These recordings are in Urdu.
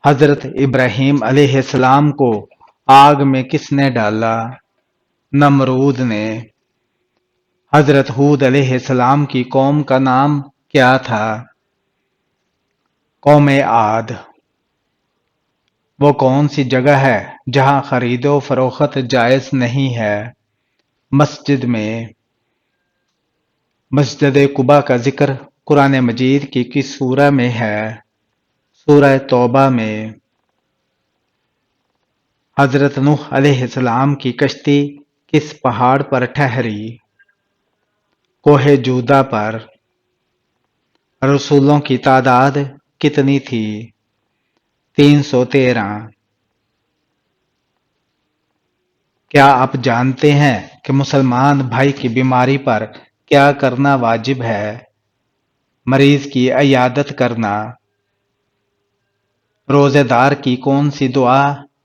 حضرت ابراہیم علیہ السلام کو آگ میں کس نے ڈالا؟ نمرود نے۔ حضرت ہود علیہ السلام کی قوم کا نام کیا تھا؟ قوم عاد۔ وہ کون سی جگہ ہے جہاں خرید و فروخت جائز نہیں ہے؟ مسجد میں۔ مسجد قباء کا ذکر قرآن مجید کی کس سورہ میں ہے؟ سورہ توبہ میں۔ حضرت نوح علیہ السلام کی کشتی کس پہاڑ پر ٹھہری؟ کوہ جودہ پر۔ رسولوں کی تعداد کتنی تھی؟ 313۔ کیا آپ جانتے ہیں کہ مسلمان بھائی کی بیماری پر کیا کرنا واجب ہے؟ مریض کی عیادت کرنا۔ روزے دار کی کون سی دعا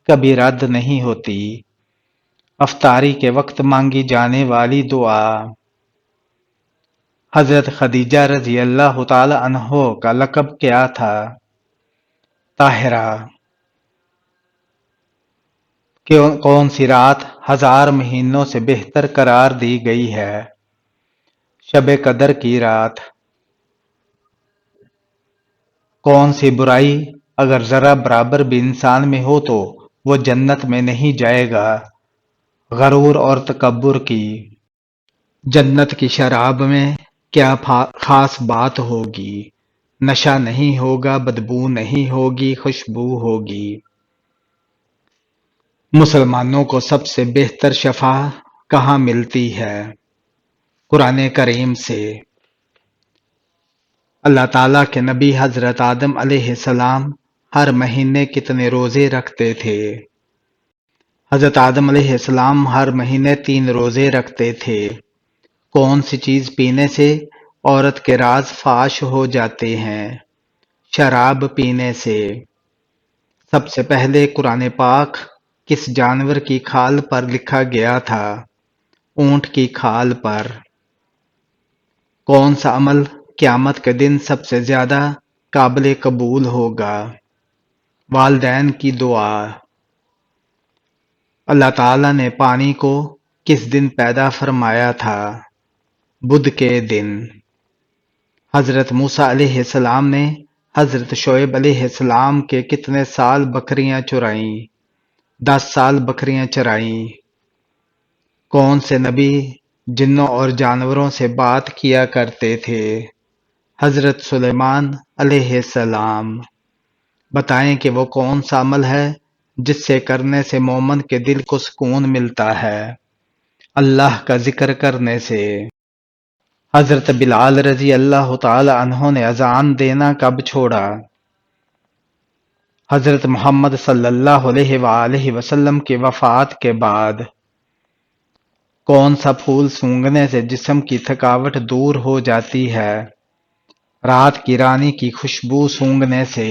کبھی رد نہیں ہوتی؟ افطاری کے وقت مانگی جانے والی دعا۔ حضرت خدیجہ رضی اللہ تعالی عنہ کا لقب کیا تھا؟ طاہرہ۔ کون سی رات 1000 مہینوں سے بہتر قرار دی گئی ہے؟ شب قدر کی رات۔ کون سی برائی اگر ذرہ برابر بھی انسان میں ہو تو وہ جنت میں نہیں جائے گا؟ غرور اور تکبر کی۔ جنت کی شراب میں کیا خاص بات ہوگی؟ نشہ نہیں ہوگا، بدبو نہیں ہوگی، خوشبو ہوگی۔ مسلمانوں کو سب سے بہتر شفا کہاں ملتی ہے؟ قرآن کریم سے۔ اللہ تعالیٰ کے نبی حضرت آدم علیہ السلام ہر مہینے کتنے روزے رکھتے تھے؟ حضرت آدم علیہ السلام ہر مہینے 3 روزے رکھتے تھے۔ کون سی چیز پینے سے عورت کے راز فاش ہو جاتے ہیں؟ شراب پینے سے۔ سب سے پہلے قرآن پاک کس جانور کی کھال پر لکھا گیا تھا؟ اونٹ کی کھال پر۔ کون سا عمل قیامت کے دن سب سے زیادہ قابل قبول ہوگا؟ والدین کی دعا۔ اللہ تعالیٰ نے پانی کو کس دن پیدا فرمایا تھا؟ بدھ کے دن۔ حضرت موسیٰ علیہ السلام نے حضرت شعیب علیہ السلام کے کتنے سال بکریاں چرائیں؟ 10 سال بکریاں چرائیں۔ کون سے نبی جنوں اور جانوروں سے بات کیا کرتے تھے؟ حضرت سلیمان علیہ السلام۔ بتائیں کہ وہ کون سا عمل ہے جس سے کرنے سے مومن کے دل کو سکون ملتا ہے؟ اللہ کا ذکر کرنے سے۔ حضرت بلال رضی اللہ تعالی عنہ نے اذان دینا کب چھوڑا؟ حضرت محمد صلی اللہ علیہ وآلہ وسلم کی وفات کے بعد۔ کون سا پھول سونگھنے سے جسم کی تھکاوٹ دور ہو جاتی ہے؟ رات کی رانی کی خوشبو سونگھنے سے۔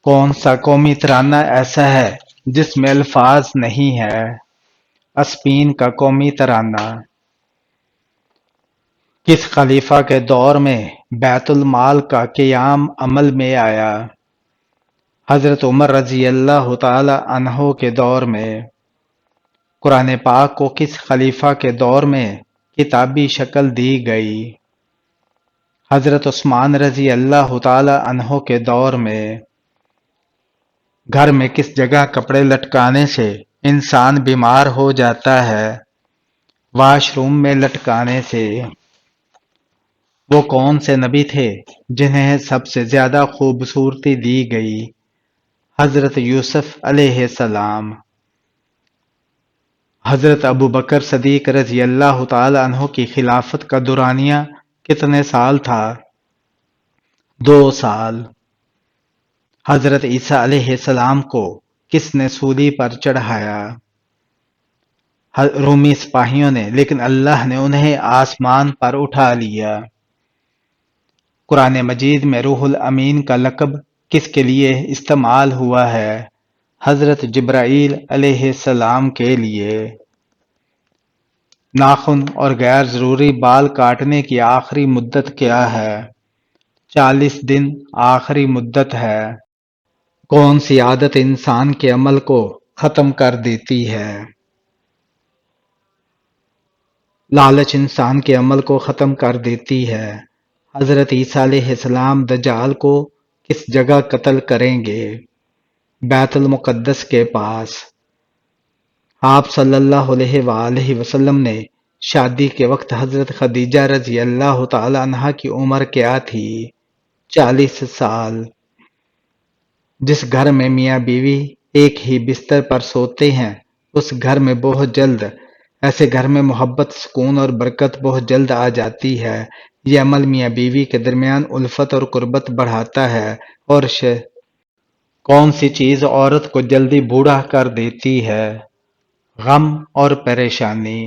کون سا قومی ترانہ ایسا ہے جس میں الفاظ نہیں ہے؟ اسپین کا قومی ترانہ۔ کس خلیفہ کے دور میں بیت المال کا قیام عمل میں آیا؟ حضرت عمر رضی اللہ تعالی عنہ کے دور میں۔ قرآن پاک کو کس خلیفہ کے دور میں کتابی شکل دی گئی؟ حضرت عثمان رضی اللہ تعالی عنہ کے دور میں۔ گھر میں کس جگہ کپڑے لٹکانے سے انسان بیمار ہو جاتا ہے؟ واش روم میں لٹکانے سے۔ وہ کون سے نبی تھے جنہیں سب سے زیادہ خوبصورتی دی گئی؟ حضرت یوسف علیہ السلام۔ حضرت ابو بکر صدیق رضی اللہ تعالی عنہ کی خلافت کا دورانیہ کتنے سال تھا؟ 2 سال۔ حضرت عیسیٰ علیہ السلام کو کس نے سولی پر چڑھایا؟ رومی سپاہیوں نے، لیکن اللہ نے انہیں آسمان پر اٹھا لیا۔ قرآن مجید میں روح الامین کا لقب کس کے لیے استعمال ہوا ہے؟ حضرت جبرائیل علیہ السلام کے لیے۔ ناخن اور غیر ضروری بال کاٹنے کی آخری مدت کیا ہے؟ 40 دن آخری مدت ہے۔ کون سی عادت انسان کے عمل کو ختم کر دیتی ہے؟ لالچ انسان کے عمل کو ختم کر دیتی ہے۔ حضرت عیسیٰ علیہ السلام دجال کو کس جگہ قتل کریں گے؟ بیت المقدس کے پاس۔ آپ صلی اللہ علیہ وآلہ وسلم نے شادی کے وقت حضرت خدیجہ رضی اللہ تعالی عنہا کی عمر کیا تھی؟ 40 سال۔ جس گھر میں میاں بیوی ایک ہی بستر پر سوتے ہیں اس گھر میں بہت جلد ایسے گھر میں محبت، سکون اور برکت بہت جلد آ جاتی ہے۔ یہ عمل میاں بیوی کے درمیان الفت اور قربت بڑھاتا ہے۔ اور کون سی چیز عورت کو جلدی بوڑھا کر دیتی ہے؟ غم اور پریشانی۔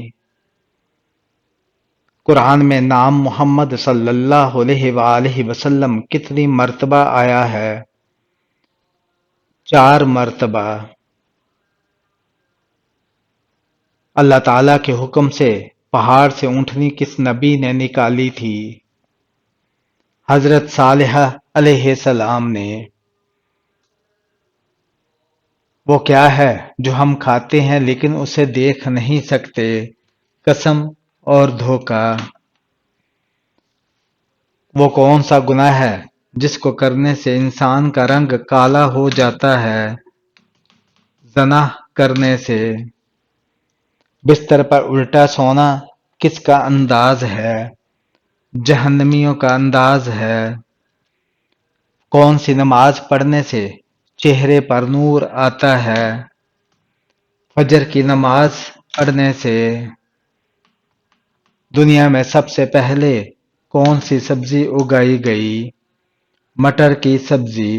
قرآن میں نام محمد صلی اللہ علیہ وآلہ وسلم کتنی مرتبہ آیا ہے؟ 4 مرتبہ۔ اللہ تعالیٰ کے حکم سے پہاڑ سے اونٹنی کس نبی نے نکالی تھی؟ حضرت صالحہ علیہ السلام نے۔ وہ کیا ہے جو ہم کھاتے ہیں لیکن اسے دیکھ نہیں سکتے؟ قسم اور دھوکہ۔ وہ کون سا گناہ ہے جس کو کرنے سے انسان کا رنگ کالا ہو جاتا ہے؟ زنا کرنے سے۔ بستر پر الٹا سونا کس کا انداز ہے؟ جہنمیوں کا انداز ہے۔ کون سی نماز پڑھنے سے چہرے پر نور آتا ہے؟ فجر کی نماز پڑھنے سے۔ دنیا میں سب سے پہلے کون سی سبزی اگائی گئی؟ مٹر کی سبزی۔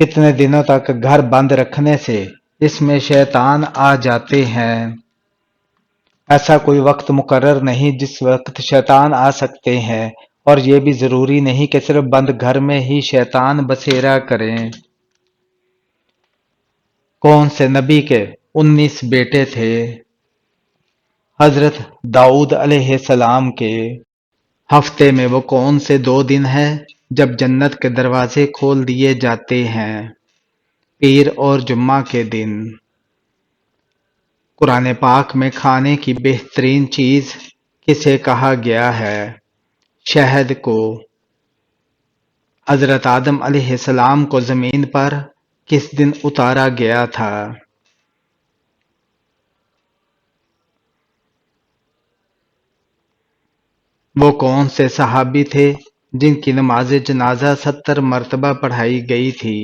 کتنے دنوں تک گھر بند رکھنے سے اس میں شیطان آ جاتے ہیں؟ ایسا کوئی وقت مقرر نہیں جس وقت شیطان آ سکتے ہیں، اور یہ بھی ضروری نہیں کہ صرف بند گھر میں ہی شیطان بسیرا کریں۔ کون سے نبی کے 19 بیٹے تھے؟ حضرت داؤد علیہ السلام کے۔ ہفتے میں وہ کون سے 2 دن ہیں جب جنت کے دروازے کھول دیے جاتے ہیں؟ پیر اور جمعہ کے دن۔ قرآن پاک میں کھانے کی بہترین چیز کسے کہا گیا ہے؟ شہد کو۔ حضرت آدم علیہ السلام کو زمین پر کس دن اتارا گیا تھا؟ وہ کون سے صحابی تھے جن کی نماز جنازہ 70 مرتبہ پڑھائی گئی تھی؟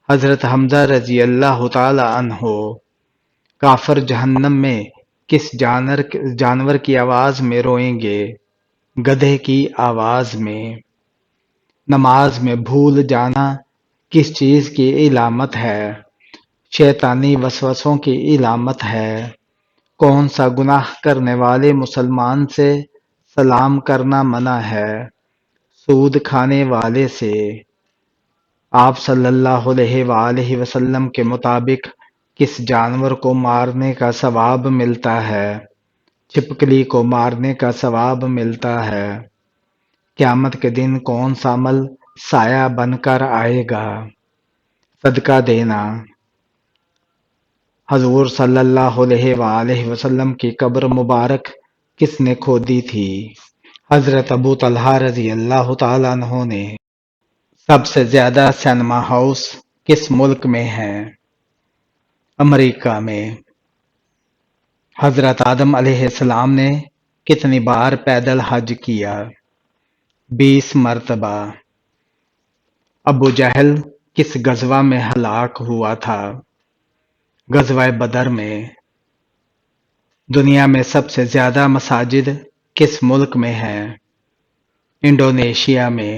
حضرت حمزہ رضی اللہ تعالی عنہ۔ کافر جہنم میں کس جانور کی آواز میں روئیں گے؟ گدھے کی آواز میں۔ نماز میں بھول جانا کس چیز کی علامت ہے؟ شیطانی وسوسوں کی علامت ہے۔ کون سا گناہ کرنے والے مسلمان سے سلام کرنا منع ہے؟ سود کھانے والے سے۔ آپ صلی اللہ علیہ وآلہ وسلم کے مطابق کس جانور کو مارنے کا ثواب ملتا ہے؟ چھپکلی کو مارنے کا ثواب ملتا ہے۔ قیامت کے دن کون سا عمل سایہ بن کر آئے گا؟ صدقہ دینا۔ حضور صلی اللہ علیہ وآلہ وسلم کی قبر مبارک کس نے کھودی تھی؟ حضرت ابو طلحہ رضی اللہ تعالیٰ عنہ نے۔ سب سے زیادہ سینما ہاؤس کس ملک میں ہیں؟ امریکہ میں۔ حضرت آدم علیہ السلام نے کتنی بار پیدل حج کیا؟ 20 مرتبہ۔ ابو جہل کس غزوہ میں ہلاک ہوا تھا؟ غزوہ بدر میں۔ دنیا میں سب سے زیادہ مساجد کس ملک میں ہیں؟ انڈونیشیا میں۔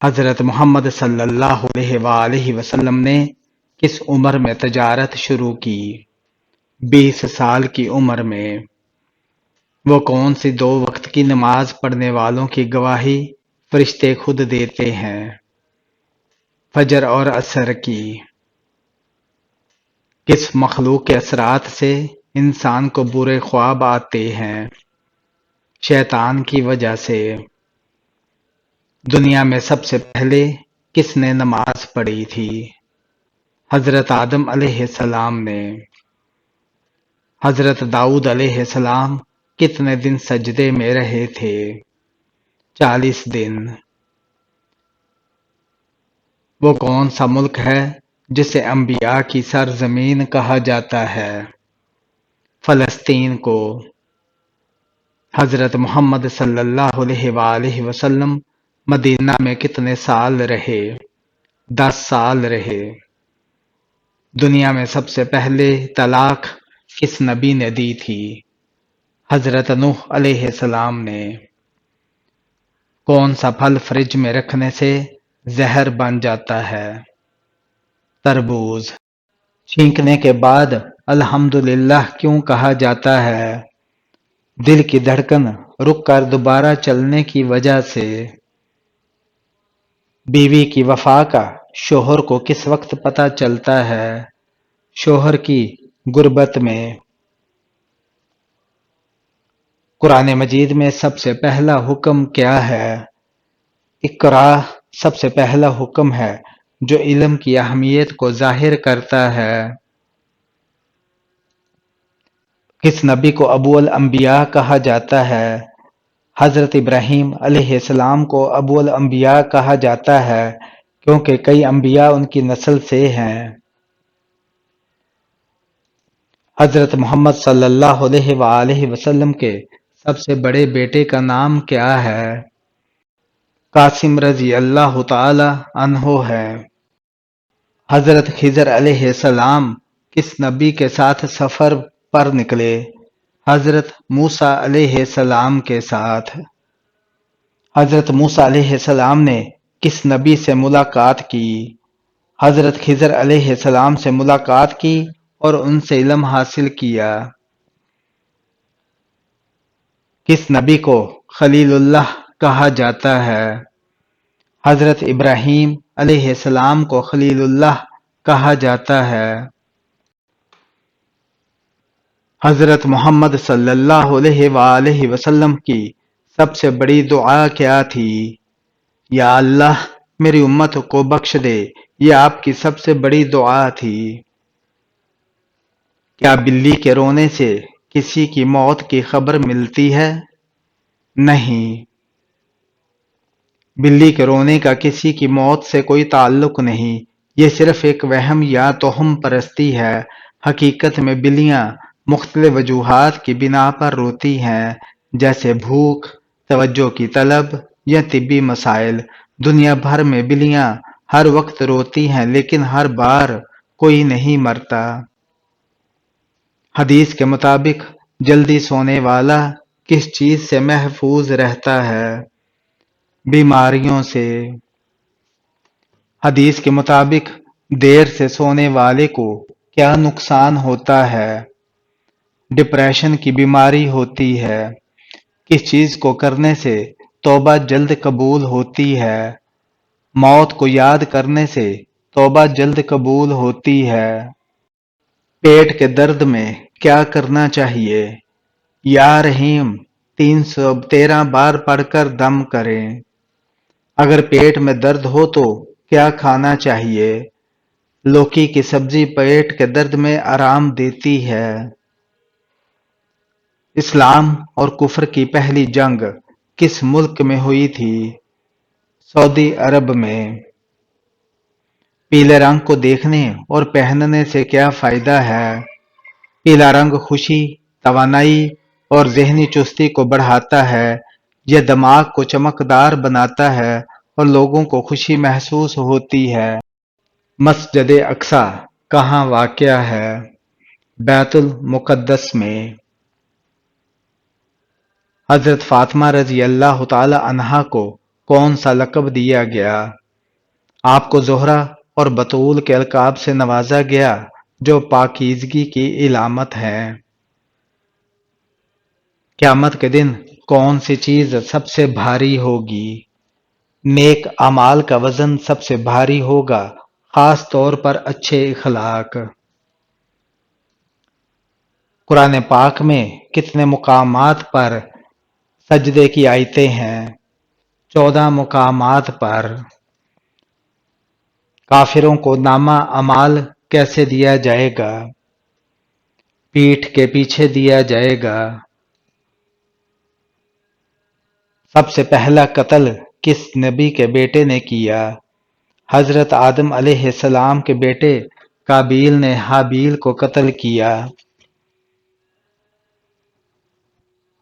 حضرت محمد صلی اللہ علیہ وآلہ وسلم نے کس عمر میں تجارت شروع کی؟ 20 سال کی عمر میں۔ وہ کون سی 2 وقت کی نماز پڑھنے والوں کی گواہی فرشتے خود دیتے ہیں؟ فجر اور عصر کی۔ کس مخلوق کے اثرات سے انسان کو برے خواب آتے ہیں؟ شیطان کی وجہ سے۔ دنیا میں سب سے پہلے کس نے نماز پڑھی تھی؟ حضرت آدم علیہ السلام نے۔ حضرت داؤد علیہ السلام کتنے دن سجدے میں رہے تھے؟ 40 دن۔ وہ کون سا ملک ہے جسے انبیاء کی سرزمین کہا جاتا ہے؟ فلسطین کو۔ حضرت محمد صلی اللہ علیہ وآلہ وسلم مدینہ میں کتنے سال رہے؟ 10 سال رہے۔ دنیا میں سب سے پہلے طلاق کس نبی نے دی تھی؟ حضرت نوح علیہ السلام نے۔ کون سا پھل فریج میں رکھنے سے زہر بن جاتا ہے؟ تربوز۔ چھینکنے کے بعد الحمدللہ کیوں کہا جاتا ہے؟ دل کی دھڑکن رک کر دوبارہ چلنے کی وجہ سے۔ بیوی کی وفا کا شوہر کو کس وقت پتہ چلتا ہے؟ شوہر کی غربت میں۔ قرآن مجید میں سب سے پہلا حکم کیا ہے؟ اقرا سب سے پہلا حکم ہے جو علم کی اہمیت کو ظاہر کرتا ہے۔ کس نبی کو ابو الانبیاء کہا جاتا ہے؟ حضرت ابراہیم علیہ السلام کو ابو الانبیاء کہا جاتا ہے کیونکہ کئی انبیاء ان کی نسل سے ہیں۔ حضرت محمد صلی اللہ علیہ وآلہ وسلم کے سب سے بڑے بیٹے کا نام کیا ہے؟ قاسم رضی اللہ تعالی عنہ ہے۔ حضرت خضر علیہ السلام کس نبی کے ساتھ سفر پر نکلے؟ حضرت موسیٰ علیہ السلام کے ساتھ۔ حضرت موسیٰ علیہ السلام نے کس نبی سے ملاقات کی؟ حضرت خضر علیہ السلام سے ملاقات کی اور ان سے علم حاصل کیا۔ کس نبی کو خلیل اللہ کہا جاتا ہے؟ حضرت ابراہیم علیہ السلام کو خلیل اللہ کہا جاتا ہے۔ حضرت محمد صلی اللہ علیہ وآلہ وسلم کی سب سے بڑی دعا کیا تھی؟ یا اللہ میری امت کو بخش دے، یہ آپ کی سب سے بڑی دعا تھی۔ کیا بلی کے رونے سے کسی کی موت کی خبر ملتی ہے؟ نہیں۔ بلی کے رونے کا کسی کی موت سے کوئی تعلق نہیں، یہ صرف ایک وہم یا توہم پرستی ہے۔ حقیقت میں بلیاں مختلف وجوہات کی بنا پر روتی ہیں، جیسے بھوک، توجہ کی طلب یا طبی مسائل۔ دنیا بھر میں بلیاں ہر وقت روتی ہیں لیکن ہر بار کوئی نہیں مرتا۔ حدیث کے مطابق جلدی سونے والا کس چیز سے محفوظ رہتا ہے؟ بیماریوں سے۔ حدیث کے مطابق دیر سے سونے والے کو کیا نقصان ہوتا ہے؟ ڈپریشن کی بیماری ہوتی ہے۔ کس چیز کو کرنے سے توبہ جلد قبول ہوتی ہے؟ موت کو یاد کرنے سے توبہ جلد قبول ہوتی ہے۔ پیٹ کے درد میں کیا کرنا چاہیے؟ یا رحیم 313 بار پڑھ کر دم کریں۔ اگر پیٹ میں درد ہو تو کیا کھانا چاہیے؟ لوکی کی سبزی پیٹ کے درد میں آرام دیتی ہے۔ اسلام اور کفر کی پہلی جنگ کس ملک میں ہوئی تھی؟ سعودی عرب میں۔ پیلے رنگ کو دیکھنے اور پہننے سے کیا فائدہ ہے؟ پیلا رنگ خوشی، توانائی اور ذہنی چستی کو بڑھاتا ہے۔ یہ دماغ کو چمکدار بناتا ہے اور لوگوں کو خوشی محسوس ہوتی ہے۔ مسجد اقصی کہاں واقع ہے؟ بیت المقدس میں۔ حضرت فاطمہ رضی اللہ تعالی عنہا کو کون سا لقب دیا گیا؟ آپ کو زہرہ اور بطول کے القاب سے نوازا گیا جو پاکیزگی کی علامت ہے۔ قیامت کے دن کون سی چیز سب سے بھاری ہوگی؟ نیک اعمال کا وزن سب سے بھاری ہوگا، خاص طور پر اچھے اخلاق۔ قرآن پاک میں کتنے مقامات پر سجدے کی آیتیں ہیں؟ 14 مقامات پر۔ کافروں کو نامہ اعمال کیسے دیا جائے گا؟ پیٹھ کے پیچھے دیا جائے گا۔ سب سے پہلا قتل کس نبی کے بیٹے نے کیا؟ حضرت آدم علیہ السلام کے بیٹے قابیل نے حابیل کو قتل کیا۔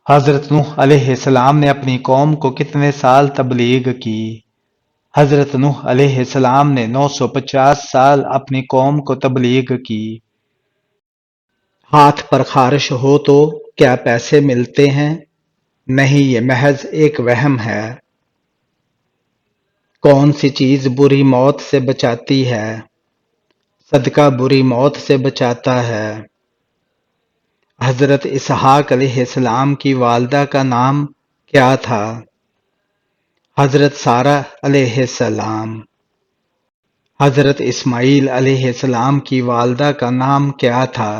حضرت نوح علیہ السلام نے اپنی قوم کو کتنے سال تبلیغ کی؟ حضرت نوح علیہ السلام نے 950 سال اپنی قوم کو تبلیغ کی۔ ہاتھ پر خارش ہو تو کیا پیسے ملتے ہیں؟ نہیں، یہ محض ایک وہم ہے۔ کون سی چیز بری موت سے بچاتی ہے؟ صدقہ بری موت سے بچاتا ہے۔ حضرت اسحاق علیہ السلام کی والدہ کا نام کیا تھا؟ حضرت سارہ علیہ السلام۔ حضرت اسماعیل علیہ السلام کی والدہ کا نام کیا تھا؟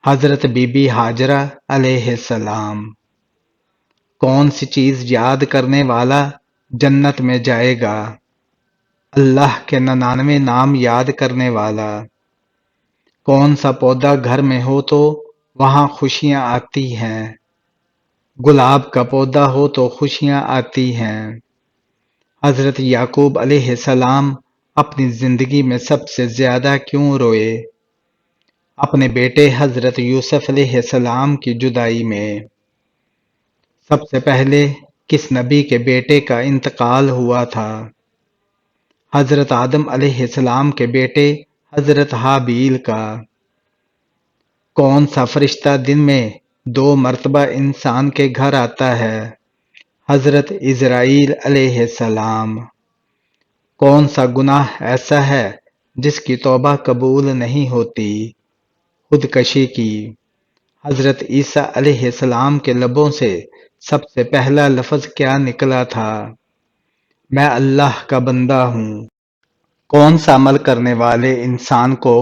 حضرت بی بی ہاجرہ علیہ السلام۔ کون سی چیز یاد کرنے والا جنت میں جائے گا؟ اللہ کے 99 نام یاد کرنے والا۔ کون سا پودا گھر میں ہو تو وہاں خوشیاں آتی ہیں؟ گلاب کا پودا ہو تو خوشیاں آتی ہیں۔ حضرت یعقوب علیہ السلام اپنی زندگی میں سب سے زیادہ کیوں روئے؟ اپنے بیٹے حضرت یوسف علیہ السلام کی جدائی میں۔ سب سے پہلے کس نبی کے بیٹے کا انتقال ہوا تھا؟ حضرت آدم علیہ السلام کے بیٹے حضرت حابیل کا۔ کون سا فرشتہ دن میں 2 مرتبہ انسان کے گھر آتا ہے؟ حضرت عزرائیل علیہ السلام۔ کون سا گناہ ایسا ہے جس کی توبہ قبول نہیں ہوتی؟ خودکشی کی۔ حضرت عیسیٰ علیہ السلام کے لبوں سے سب سے پہلا لفظ کیا نکلا تھا؟ میں اللہ کا بندہ ہوں۔ کون سا عمل کرنے والے انسان کو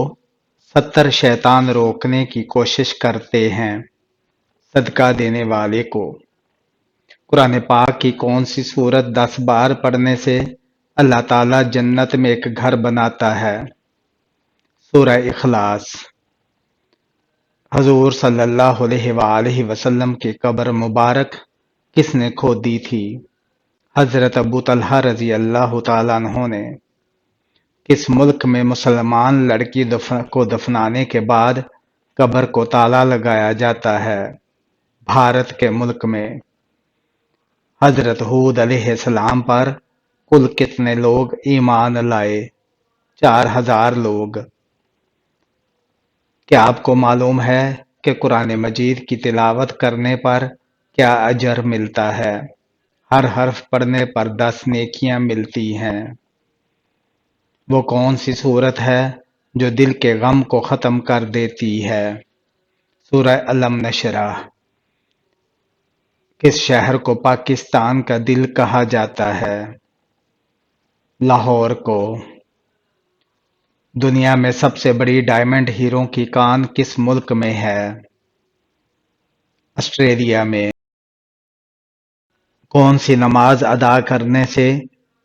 70 شیطان روکنے کی کوشش کرتے ہیں؟ صدقہ دینے والے کو۔ قرآن پاک کی کون سی سورت 10 بار پڑھنے سے اللہ تعالیٰ جنت میں ایک گھر بناتا ہے؟ سورہ اخلاص۔ حضور صلی اللہ علیہ وآلہ وسلم کی قبر مبارک کس نے کھودی تھی؟ حضرت ابو طلحہ رضی اللہ تعالیٰ عنہ نے۔ کس ملک میں مسلمان لڑکی کو دفنانے کے بعد قبر کو تالا لگایا جاتا ہے؟ بھارت کے ملک میں۔ حضرت ہود علیہ السلام پر کل کتنے لوگ ایمان لائے؟ 4000 لوگ۔ کیا آپ کو معلوم ہے کہ قرآن مجید کی تلاوت کرنے پر کیا اجر ملتا ہے؟ ہر حرف پڑھنے پر 10 نیکیاں ملتی ہیں۔ وہ کون سی سورت ہے جو دل کے غم کو ختم کر دیتی ہے؟ سورہ الم نشرح۔ کس شہر کو پاکستان کا دل کہا جاتا ہے؟ لاہور کو۔ دنیا میں سب سے بڑی ڈائمنڈ ہیروں کی کان کس ملک میں ہے؟ آسٹریلیا میں۔ کون سی نماز ادا کرنے سے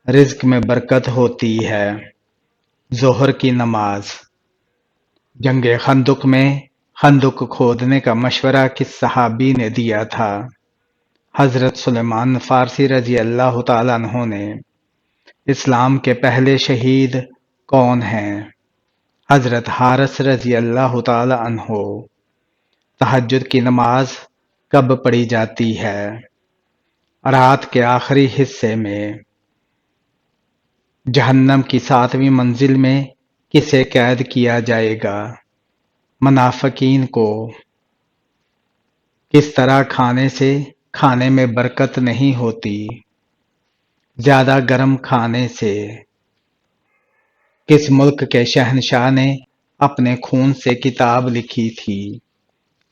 رزق میں برکت ہوتی ہے؟ ظہر کی نماز۔ جنگ خندق میں خندق کھودنے کا مشورہ کس صحابی نے دیا تھا؟ حضرت سلیمان فارسی رضی اللہ تعالیٰ عنہ نے۔ اسلام کے پہلے شہید کون ہیں؟ حضرت حارث رضی اللہ تعالی عنہ۔ تہجد کی نماز کب پڑھی جاتی ہے؟ رات کے آخری حصے میں۔ جہنم کی 7ویں منزل میں کسے قید کیا جائے گا؟ منافقین کو۔ کس طرح کھانے سے کھانے میں برکت نہیں ہوتی؟ زیادہ گرم کھانے سے۔ کس ملک کے شہنشاہ نے اپنے خون سے کتاب لکھی تھی؟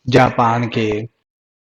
جاپان کے۔